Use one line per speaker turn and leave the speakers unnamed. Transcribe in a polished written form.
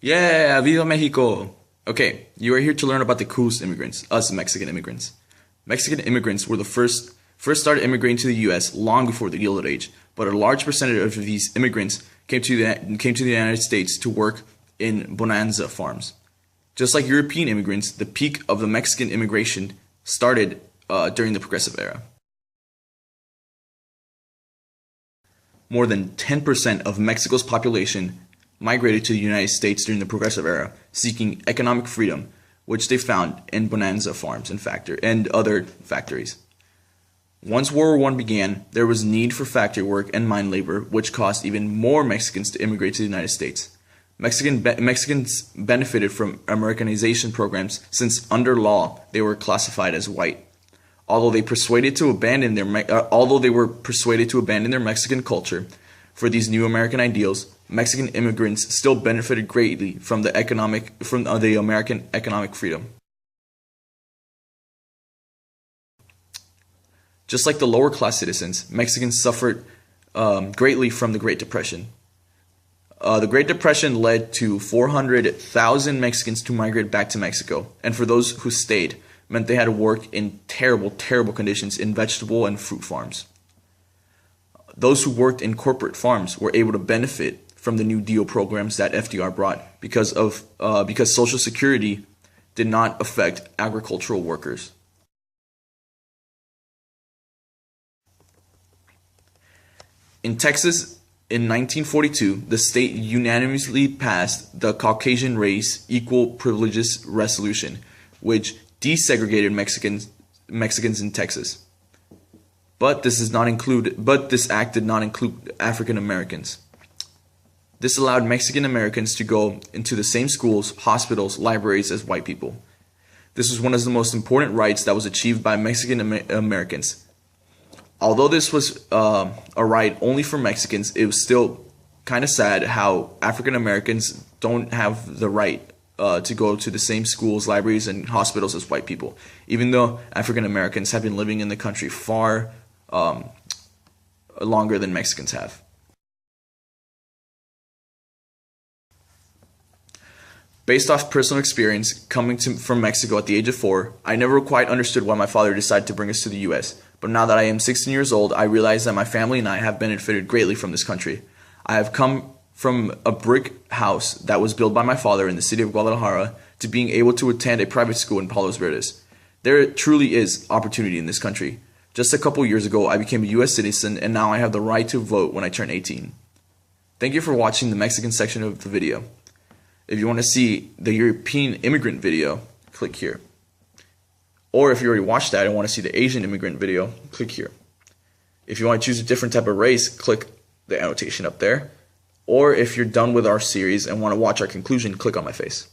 Yeah, Viva Mexico! Okay, you are here to learn about the coolest immigrants, us Mexican immigrants. Mexican immigrants were the first started immigrating to the U.S. long before the Gilded Age, but a large percentage of these immigrants came to the United States to work in bonanza farms. Just like European immigrants, the peak of the Mexican immigration started during the Progressive Era. More than 10% of Mexico's population migrated to the United States during the Progressive Era, seeking economic freedom, which they found in bonanza farms and other factories. Once World War I began, there was need for factory work and mine labor, which caused even more Mexicans to immigrate to the United States. Mexicans benefited from Americanization programs since under law they were classified as white. Although they were persuaded to abandon their Mexican culture for these new American ideals, Mexican immigrants still benefited greatly from the American economic freedom. Just like the lower class citizens, Mexicans suffered greatly from the Great Depression. The Great Depression led to 400,000 Mexicans to migrate back to Mexico, and for those who stayed, meant they had to work in terrible, terrible conditions in vegetable and fruit farms. Those who worked in corporate farms were able to benefit from the New Deal programs that FDR brought because Social Security did not affect agricultural workers. In Texas, in 1942, the state unanimously passed the Caucasian Race Equal Privileges Resolution, which desegregated Mexicans in Texas. But this act did not include African Americans. This allowed Mexican Americans to go into the same schools, hospitals, libraries as white people. This was one of the most important rights that was achieved by Mexican Americans. Although this was a right only for Mexicans, it was still kind of sad how African Americans don't have the right to go to the same schools, libraries, and hospitals as white people, even though African Americans have been living in the country far longer than Mexicans have. Based off personal experience coming from Mexico at the age of 4, I never quite understood why my father decided to bring us to the U.S., but now that I am 16 years old, I realize that my family and I have benefited greatly from this country. I have come from a brick house that was built by my father in the city of Guadalajara to being able to attend a private school in Palos Verdes. There truly is opportunity in this country. Just a couple years ago, I became a U.S. citizen, and now I have the right to vote when I turn 18. Thank you for watching the Mexican section of the video. If you want to see the European immigrant video, click here. Or if you already watched that and want to see the Asian immigrant video, click here. If you want to choose a different type of race, click the annotation up there. Or if you're done with our series and want to watch our conclusion, click on my face.